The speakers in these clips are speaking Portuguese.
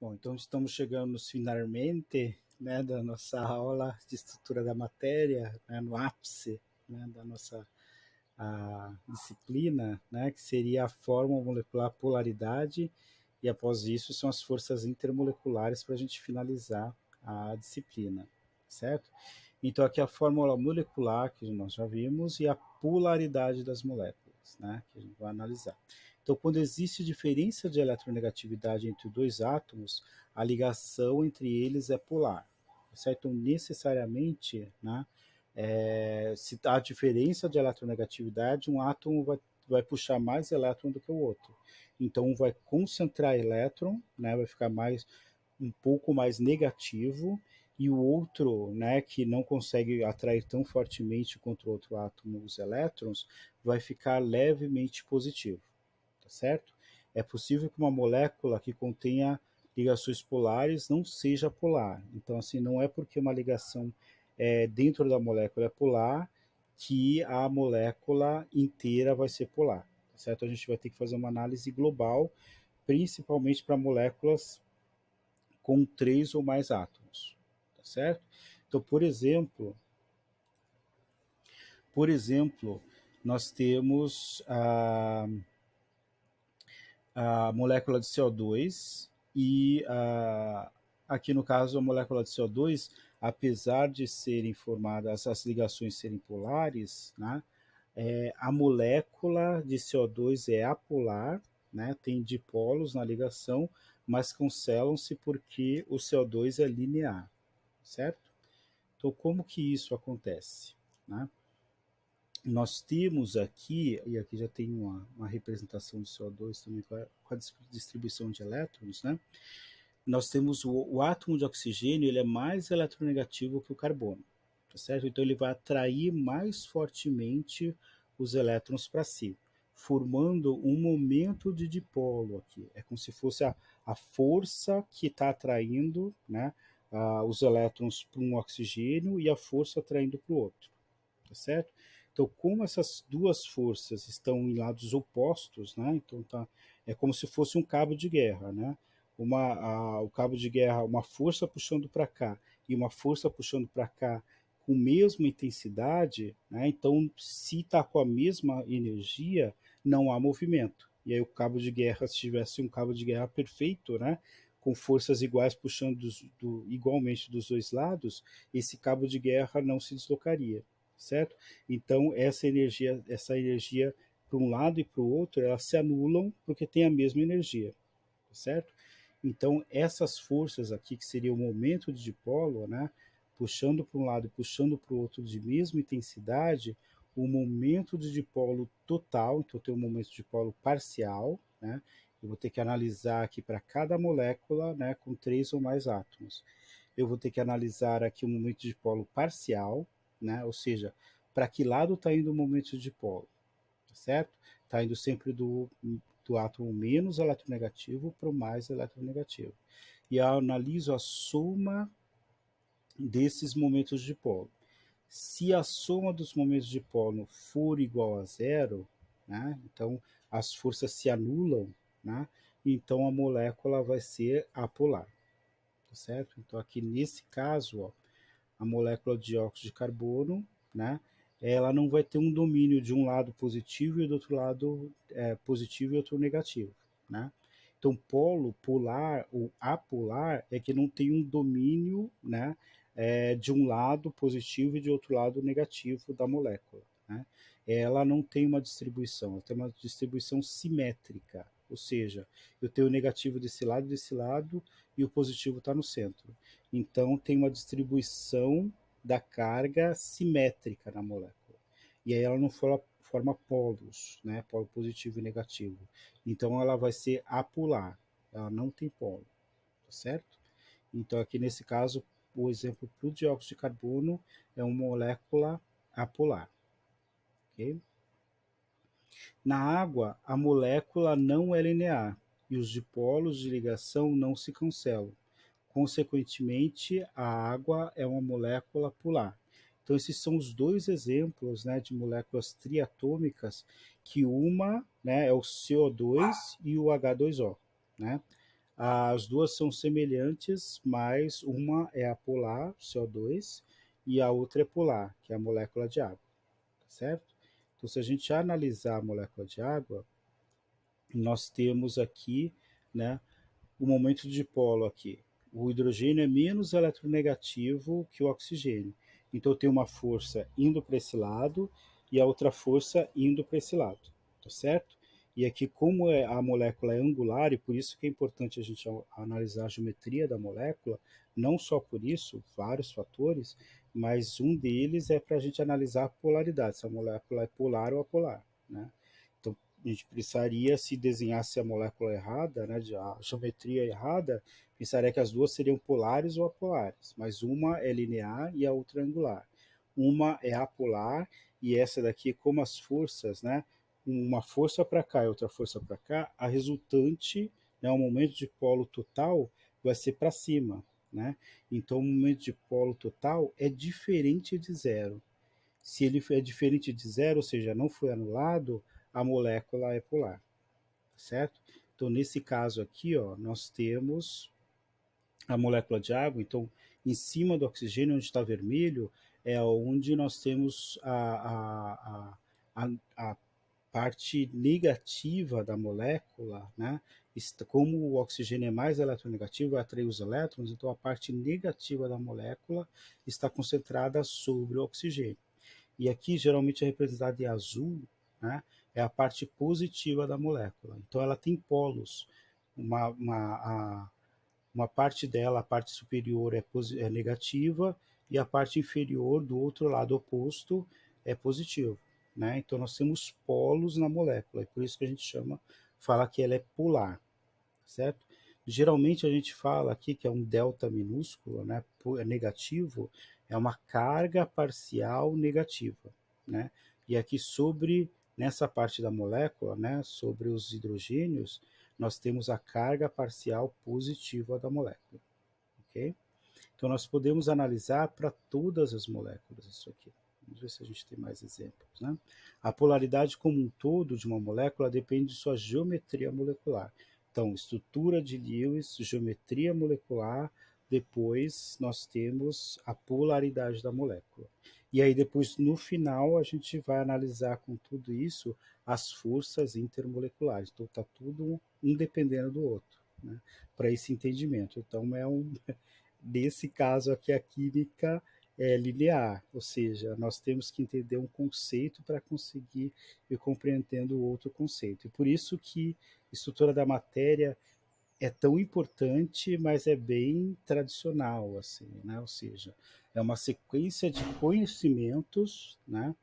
Bom, então estamos chegando finalmente, né, da nossa aula de estrutura da matéria, né, no ápice, né, da nossa disciplina, né, que seria a fórmula molecular polaridade, e após isso são as forças intermoleculares para a gente finalizar a disciplina, certo? Então aqui a fórmula molecular que nós já vimos e a polaridade das moléculas, né, que a gente vai analisar. Então, quando existe diferença de eletronegatividade entre dois átomos, a ligação entre eles é polar, certo? Então, necessariamente, né, se há diferença de eletronegatividade, um átomo vai puxar mais elétron do que o outro. Então, um vai concentrar elétron, né, vai ficar um pouco mais negativo, e o outro, né, que não consegue atrair tão fortemente contra o outro átomo os elétrons, vai ficar levemente positivo. Tá certo? É possível que uma molécula que contenha ligações polares não seja polar. Então, assim, não é porque uma ligação dentro da molécula é polar que a molécula inteira vai ser polar. Tá certo? A gente vai ter que fazer uma análise global, principalmente para moléculas com 3 ou mais átomos. Tá certo? Então, por exemplo, nós temos a molécula de CO2 e aqui no caso a molécula de CO2, apesar de serem formadas, as ligações serem polares, né, a molécula de CO2 é apolar, né, tem dipolos na ligação, mas cancelam-se porque o CO2 é linear, certo? Então como que isso acontece, né? Nós temos aqui, e aqui já tem uma representação do CO2 também com a distribuição de elétrons, né? Nós temos o átomo de oxigênio, ele é mais eletronegativo que o carbono, tá certo? Então ele vai atrair mais fortemente os elétrons para si, formando um momento de dipolo aqui. É como se fosse a força que está atraindo, né, os elétrons para um oxigênio e a força atraindo para o outro, tá certo? Então, como essas duas forças estão em lados opostos, né? Então é como se fosse um cabo de guerra, né? O cabo de guerra, uma força puxando para cá e uma força puxando para cá com a mesma intensidade, né? Então, se está com a mesma energia, não há movimento. E aí o cabo de guerra, se tivesse um cabo de guerra perfeito, né, com forças iguais puxando igualmente dos dois lados, esse cabo de guerra não se deslocaria, certo? Então essa energia para um lado e para o outro, elas se anulam porque tem a mesma energia, certo? Então essas forças aqui, que seria o momento de dipolo, né, puxando para um lado e puxando para o outro de mesma intensidade, o momento de dipolo total, então tem um momento de dipolo parcial, né? Eu vou ter que analisar aqui para cada molécula, né, com 3 ou mais átomos. Eu vou ter que analisar aqui o momento de dipolo parcial, né? Ou seja, para que lado está indo o momento de dipolo, tá certo? Está indo sempre do átomo menos eletronegativo para o mais eletronegativo. E eu analiso a soma desses momentos de dipolo. Se a soma dos momentos de dipolo for igual a zero, né, então as forças se anulam, né, então a molécula vai ser apolar, tá certo? Então aqui nesse caso, ó, a molécula de dióxido de carbono, né, ela não vai ter um domínio de um lado positivo e do outro lado positivo e outro negativo, né? Então, polo, polar ou apolar é que não tem um domínio, né, de um lado positivo e de outro lado negativo da molécula, né? Ela não tem uma distribuição, ela tem uma distribuição simétrica, ou seja, eu tenho o negativo desse lado e o positivo está no centro. Então, tem uma distribuição da carga simétrica na molécula. E aí ela não forma polos, né? Polo positivo e negativo. Então, ela vai ser apolar. Ela não tem polo, tá certo? Então, aqui nesse caso, o exemplo para o dióxido de carbono é uma molécula apolar. Ok? Na água, a molécula não é linear e os dipolos de ligação não se cancelam. Consequentemente, a água é uma molécula polar. Então, esses são os dois exemplos, né, de moléculas triatômicas, que uma, né, é o CO2 e o H2O. Né? As duas são semelhantes, mas uma é apolar, CO2, e a outra é polar, que é a molécula de água, tá certo? Então, se a gente analisar a molécula de água, nós temos aqui, né, o momento de dipolo aqui. O hidrogênio é menos eletronegativo que o oxigênio. Então tem uma força indo para esse lado e a outra força indo para esse lado, tá certo? E aqui, como a molécula é angular, e por isso que é importante a gente analisar a geometria da molécula, não só por isso, vários fatores, mas um deles é para a gente analisar a polaridade, se a molécula é polar ou apolar, né? Então, a gente precisaria, se desenhasse a molécula errada, né, a geometria errada, pensaria que as duas seriam polares ou apolares, mas uma é linear e a outra é angular. Uma é apolar e essa daqui, como as forças, né, uma força para cá e outra força para cá, a resultante, né, o momento de polo total vai ser para cima, né? Então, o momento de polo total é diferente de zero. Se ele é diferente de zero, ou seja, não foi anulado, a molécula é polar, certo? Então, nesse caso aqui, ó, nós temos a molécula de água, então, em cima do oxigênio, onde está vermelho, é onde nós temos a parte negativa da molécula, né? Como o oxigênio é mais eletronegativo, vai atrair os elétrons, então a parte negativa da molécula está concentrada sobre o oxigênio. E aqui geralmente é representado em azul, né? É a parte positiva da molécula. Então ela tem polos. Uma parte dela, a parte superior é negativa e a parte inferior do outro lado oposto é positivo, né? Então nós temos polos na molécula, e por isso que a gente fala que ela é polar, certo? Geralmente a gente fala aqui que é um delta minúsculo, né? É negativo, é uma carga parcial negativa, né? E aqui nessa parte da molécula, né? Sobre os hidrogênios, nós temos a carga parcial positiva da molécula, ok? Então nós podemos analisar para todas as moléculas isso aqui. Vamos ver se a gente tem mais exemplos, né? A polaridade como um todo de uma molécula depende de sua geometria molecular. Então, estrutura de Lewis, geometria molecular, depois nós temos a polaridade da molécula. E aí depois, no final, a gente vai analisar com tudo isso as forças intermoleculares. Então, está tudo um dependendo do outro, né? Para esse entendimento. Então, nesse caso aqui, a química é linear, ou seja, nós temos que entender um conceito para conseguir ir compreendendo o outro conceito. E por isso que estrutura da matéria é tão importante, mas é bem tradicional, assim, né? Ou seja, é uma sequência de conhecimentos, né?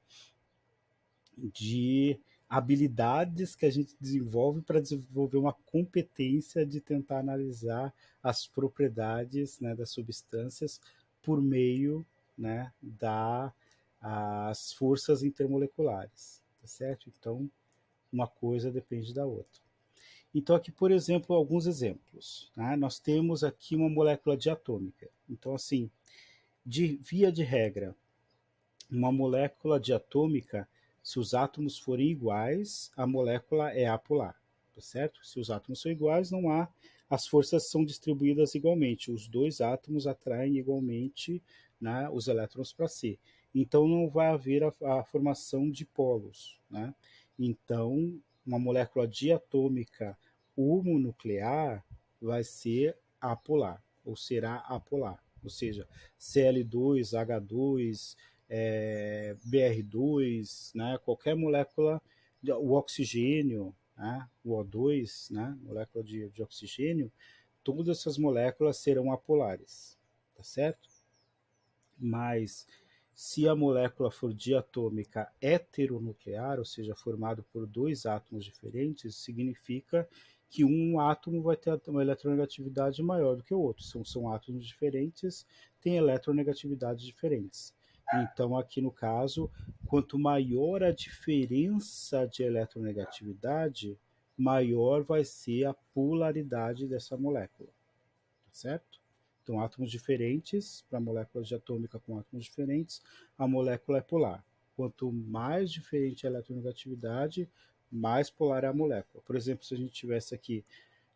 De habilidades que a gente desenvolve para desenvolver uma competência de tentar analisar as propriedades, né, das substâncias por meio, né, das forças intermoleculares, tá certo? Então, uma coisa depende da outra. Então, aqui, por exemplo, alguns exemplos, né? Nós temos aqui uma molécula diatômica. Então, assim, via de regra, uma molécula diatômica, se os átomos forem iguais, a molécula é apolar, tá certo? Se os átomos são iguais, não há, as forças são distribuídas igualmente, os dois átomos atraem igualmente, né, os elétrons para si. Então não vai haver a formação de polos, né? Então, uma molécula diatômica homonuclear vai ser apolar, ou será apolar, ou seja, Cl2, H2, BR2, né, qualquer molécula, o oxigênio, né, o O2, né, molécula de oxigênio, todas essas moléculas serão apolares, tá certo? Mas se a molécula for diatômica heteronuclear, ou seja, formado por dois átomos diferentes, significa que um átomo vai ter uma eletronegatividade maior do que o outro. São átomos diferentes, têm eletronegatividades diferentes. Então, aqui no caso, quanto maior a diferença de eletronegatividade, maior vai ser a polaridade dessa molécula, tá certo? Então, átomos diferentes, para moléculas de atômica com átomos diferentes, a molécula é polar. Quanto mais diferente a eletronegatividade, mais polar é a molécula. Por exemplo, se a gente tivesse aqui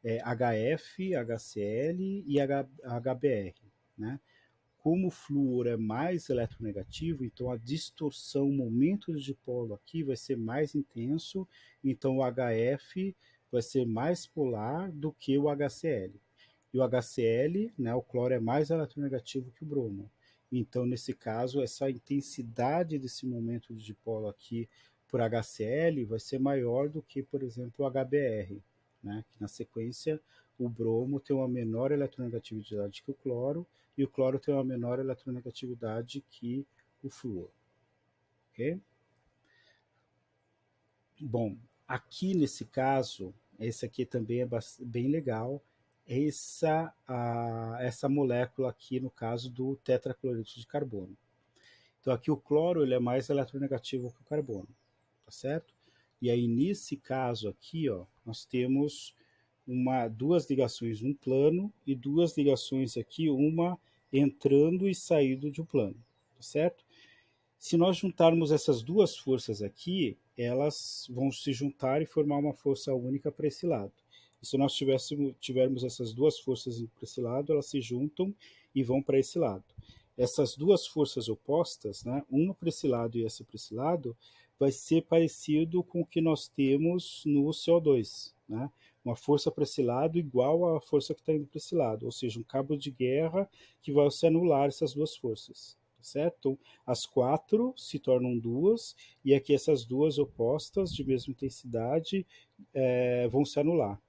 HF, HCl e HBr, né? Como o flúor é mais eletronegativo, então a distorção, o momento de dipolo aqui vai ser mais intenso, então o HF vai ser mais polar do que o HCl. E o HCl, né, o cloro é mais eletronegativo que o bromo. Então, nesse caso, essa intensidade desse momento de dipolo aqui por HCl vai ser maior do que, por exemplo, o HBr, né? Que na sequência o bromo tem uma menor eletronegatividade que o cloro e o cloro tem uma menor eletronegatividade que o flúor. Ok? Bom, aqui nesse caso, esse aqui também é bem legal, essa molécula aqui no caso do tetracloreto de carbono. Então aqui o cloro ele é mais eletronegativo que o carbono, tá certo? E aí nesse caso aqui, ó, nós temos duas ligações num plano e duas ligações aqui, uma entrando e saindo de um plano, tá certo? Se nós juntarmos essas duas forças aqui, elas vão se juntar e formar uma força única para esse lado. E se nós tivermos essas duas forças para esse lado, elas se juntam e vão para esse lado. Essas duas forças opostas, né, uma para esse lado e essa para esse lado, vai ser parecido com o que nós temos no CO2, né? Uma força para esse lado igual à força que está indo para esse lado, ou seja, um cabo de guerra que vai se anular essas duas forças, certo? Então, as quatro se tornam duas, e aqui essas duas opostas de mesma intensidade vão se anular.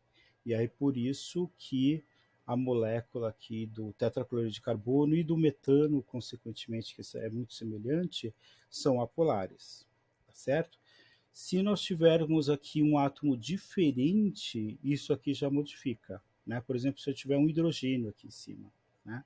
E aí por isso que a molécula aqui do tetracloreto de carbono e do metano, consequentemente, que é muito semelhante, são apolares, tá certo? Se nós tivermos aqui um átomo diferente, isso aqui já modifica, né? Por exemplo, se eu tiver um hidrogênio aqui em cima, né?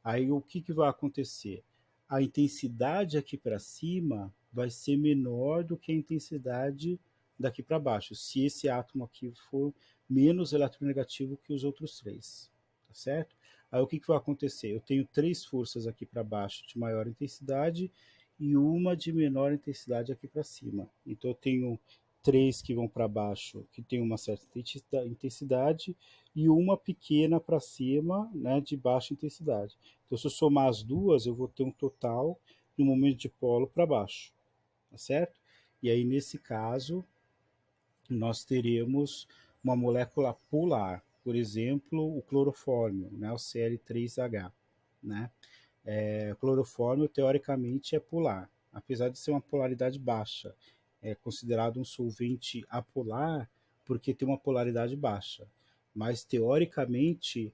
Aí o que vai acontecer? A intensidade aqui para cima vai ser menor do que a intensidade daqui para baixo, se esse átomo aqui for menos eletronegativo que os outros três, tá certo? Aí o que vai acontecer? Eu tenho três forças aqui para baixo de maior intensidade e uma de menor intensidade aqui para cima. Então eu tenho três que vão para baixo, que tem uma certa intensidade, e uma pequena para cima, né, de baixa intensidade. Então, se eu somar as duas, eu vou ter um total no momento de polo para baixo, tá certo? E aí, nesse caso, nós teremos uma molécula polar, por exemplo, o clorofórmio, né, o Cl3H, né? Clorofórmio, teoricamente, é polar, apesar de ser uma polaridade baixa. É considerado um solvente apolar porque tem uma polaridade baixa. Mas, teoricamente,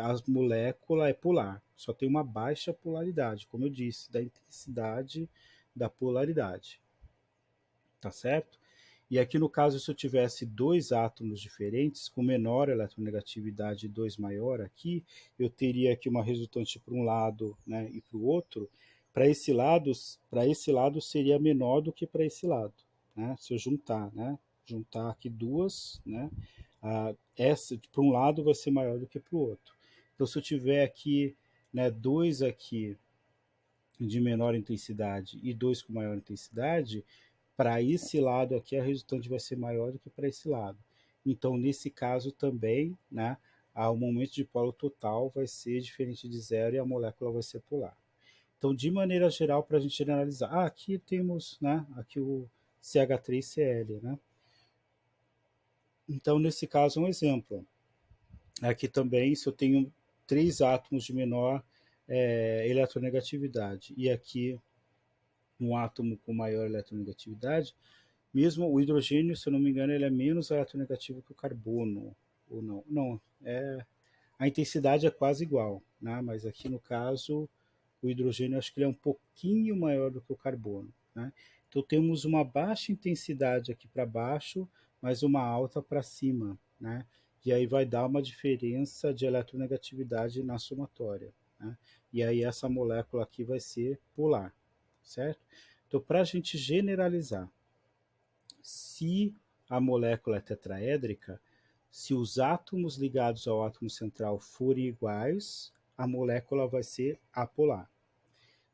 a molécula é polar, só tem uma baixa polaridade, como eu disse, da intensidade da polaridade. Tá certo? E aqui no caso, se eu tivesse dois átomos diferentes, com menor eletronegatividade e dois maior aqui, eu teria aqui uma resultante para um lado, né, e para o outro. Para esse lado seria menor do que para esse lado, né? Se eu juntar, né? Juntar aqui duas, né? Essa para um lado vai ser maior do que para o outro. Então, se eu tiver aqui, né, dois aqui de menor intensidade e dois com maior intensidade, para esse lado aqui a resultante vai ser maior do que para esse lado. Então, nesse caso também, né, o momento de polo total vai ser diferente de zero e a molécula vai ser polar. Então, de maneira geral, para a gente generalizar, aqui temos, né, aqui o CH3Cl, né? Então, nesse caso, um exemplo. Aqui também, se eu tenho três átomos de menor eletronegatividade e aqui um átomo com maior eletronegatividade, mesmo o hidrogênio, se eu não me engano, ele é menos eletronegativo que o carbono, ou não? Não, a intensidade é quase igual, né? Mas aqui no caso, o hidrogênio acho que ele é um pouquinho maior do que o carbono, né? Então temos uma baixa intensidade aqui para baixo, mas uma alta para cima, né? E aí vai dar uma diferença de eletronegatividade na somatória, né? E aí essa molécula aqui vai ser polar, certo? Então, para a gente generalizar, se a molécula é tetraédrica, se os átomos ligados ao átomo central forem iguais, a molécula vai ser apolar.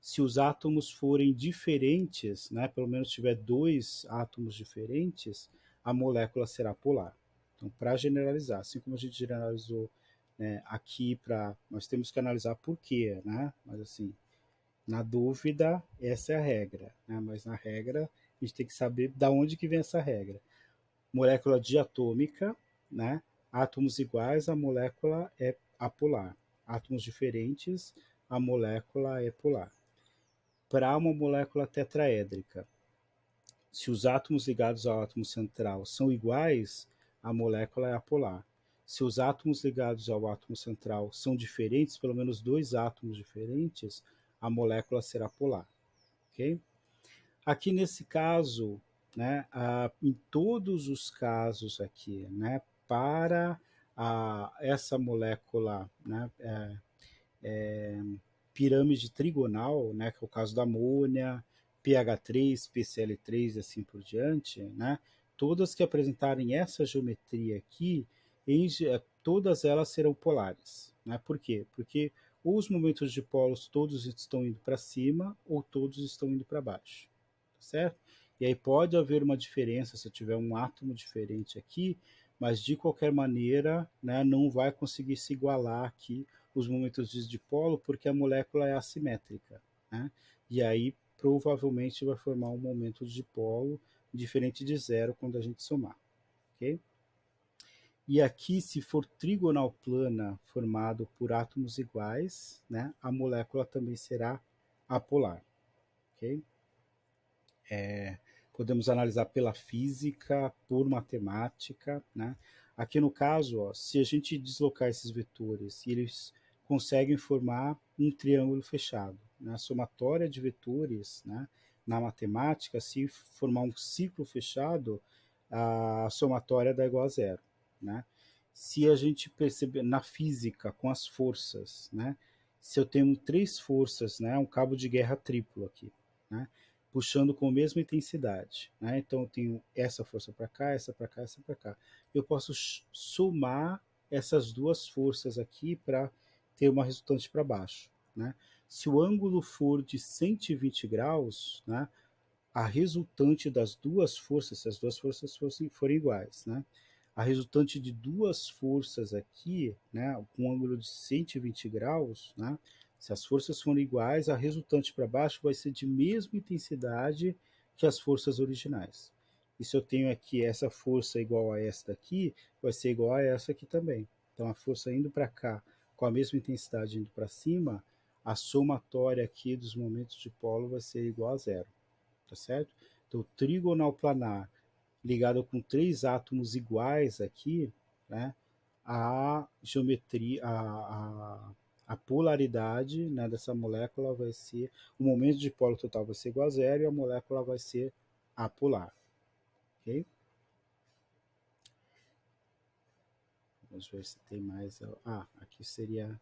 Se os átomos forem diferentes, né, pelo menos tiver dois átomos diferentes, a molécula será polar, Então, para generalizar, assim como a gente generalizou, né, aqui para, nós temos que analisar por quê, né? Mas assim, na dúvida, essa é a regra, né? Mas na regra, a gente tem que saber da onde que vem essa regra. Molécula diatômica, né? Átomos iguais, a molécula é apolar. Átomos diferentes, a molécula é polar. Para uma molécula tetraédrica, se os átomos ligados ao átomo central são iguais, a molécula é apolar. Se os átomos ligados ao átomo central são diferentes, pelo menos dois átomos diferentes, a molécula será polar. Ok? Aqui nesse caso, né, em todos os casos aqui, né, para essa molécula, né, pirâmide trigonal, né, que é o caso da amônia, PH3, PCl3 e assim por diante, né, todas que apresentarem essa geometria aqui, todas elas serão polares. Né? Por quê? Porque ou os momentos de polos todos estão indo para cima ou todos estão indo para baixo. Certo? E aí pode haver uma diferença se eu tiver um átomo diferente aqui, mas de qualquer maneira, né, não vai conseguir se igualar aqui os momentos de dipolo, porque a molécula é assimétrica. Né? E aí provavelmente vai formar um momento de dipolo diferente de zero quando a gente somar. Okay? E aqui, se for trigonal plana formado por átomos iguais, né, a molécula também será apolar. Okay? Podemos analisar pela física, por matemática. Né? Aqui no caso, ó, se a gente deslocar esses vetores, eles conseguem formar um triângulo fechado. Né? A somatória de vetores, né, na matemática, se formar um ciclo fechado, a somatória dá igual a zero. Né? Se a gente perceber na física, com as forças, né, se eu tenho três forças, né, um cabo de guerra triplo aqui, né, puxando com a mesma intensidade. Né? Então eu tenho essa força para cá, essa para cá, essa para cá. Eu posso somar essas duas forças aqui para ter uma resultante para baixo. Né? Se o ângulo for de 120 graus, né, a resultante das duas forças, se as duas forças forem iguais, né, a resultante de duas forças aqui, né, com um ângulo de 120 graus, né, se as forças forem iguais, a resultante para baixo vai ser de mesma intensidade que as forças originais. E se eu tenho aqui essa força igual a essa daqui, vai ser igual a essa aqui também. Então a força indo para cá com a mesma intensidade indo para cima, a somatória aqui dos momentos de polo vai ser igual a zero. Tá certo? Então trigonal planar ligado com três átomos iguais aqui, né, a geometria, a polaridade, né, dessa molécula vai ser, o momento de polo total vai ser igual a zero e a molécula vai ser apolar. Ok? Vamos ver se tem mais. Aqui seria.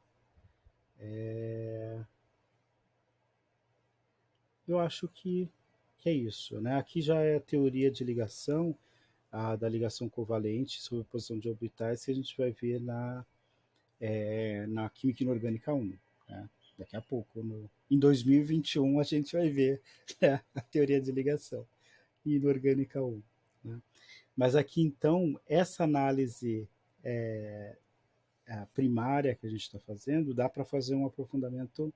Eu acho que é isso. Né? Aqui já é a teoria de ligação, da ligação covalente, sobreposição de orbitais, que a gente vai ver na Química Inorgânica 1. Né? Daqui a pouco, em 2021, a gente vai ver, né, a teoria de ligação inorgânica 1. Né? Mas aqui, então, essa análise primária que a gente está fazendo, dá para fazer um aprofundamento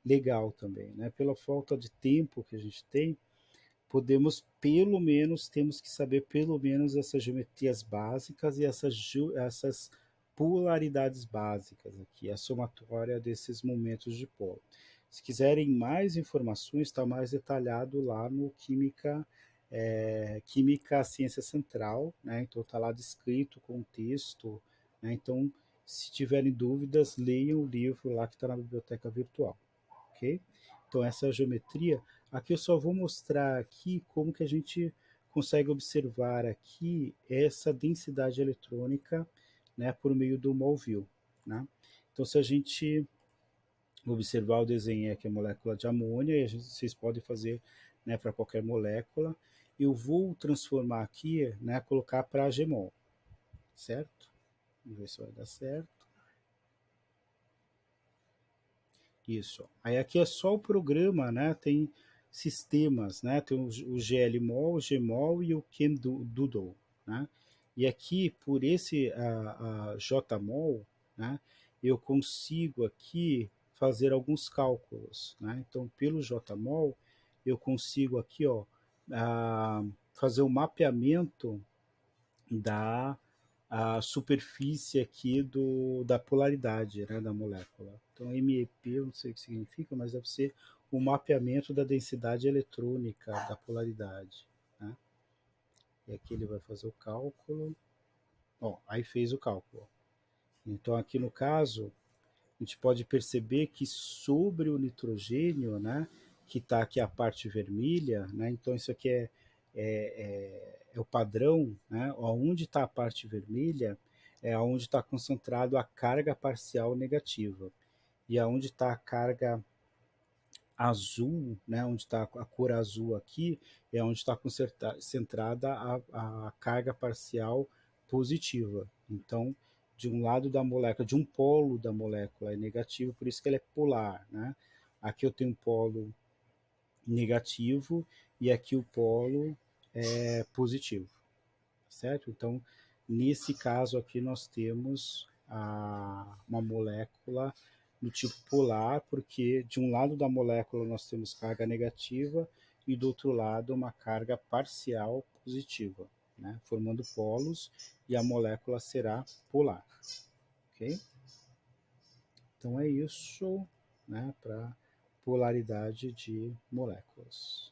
legal também. Né? Pela falta de tempo que a gente tem, temos que saber pelo menos essas geometrias básicas e essas polaridades básicas aqui, a somatória desses momentos de polo. Se quiserem mais informações, está mais detalhado lá no Química Ciência Central, né? Então está lá descrito com texto, né? Então, se tiverem dúvidas, leiam o livro lá que está na biblioteca virtual, ok? Então essa é a geometria. Aqui eu só vou mostrar aqui como que a gente consegue observar aqui essa densidade eletrônica, né, por meio do Molville. Né? Então se a gente observar o desenho aqui, a molécula de amônia, e vocês podem fazer, né, para qualquer molécula, eu vou transformar aqui, né, colocar para Gmol, certo? Vamos ver se vai dar certo. Isso. Aí aqui é só o programa, né? Tem sistemas, né? Tem o GLMol, o Gmol e o ChemDoodle, né? E aqui, por esse JMOL, né, eu consigo aqui fazer alguns cálculos. Né? Então, pelo JMOL, eu consigo aqui ó, fazer o mapeamento da superfície aqui da polaridade, né, da molécula. Então, MEP, eu não sei o que significa, mas deve ser o mapeamento da densidade eletrônica da polaridade. Né? E aqui ele vai fazer o cálculo. Ó, aí fez o cálculo. Então, aqui no caso, a gente pode perceber que sobre o nitrogênio, né, que está aqui a parte vermelha, né, então isso aqui é o padrão, né, onde está a parte vermelha é onde está concentrado a carga parcial negativa. E aonde está a carga azul, né, onde está a cor azul aqui, é onde está concentrada a carga parcial positiva. Então, de um lado da molécula, de um polo da molécula é negativo, por isso que ela é polar. Né? Aqui eu tenho um polo negativo e aqui o polo é positivo, certo? Então, nesse caso aqui nós temos uma molécula do tipo polar, porque de um lado da molécula nós temos carga negativa e do outro lado uma carga parcial positiva, né? Formando polos, e a molécula será polar. Ok? Então é isso, né, para polaridade de moléculas.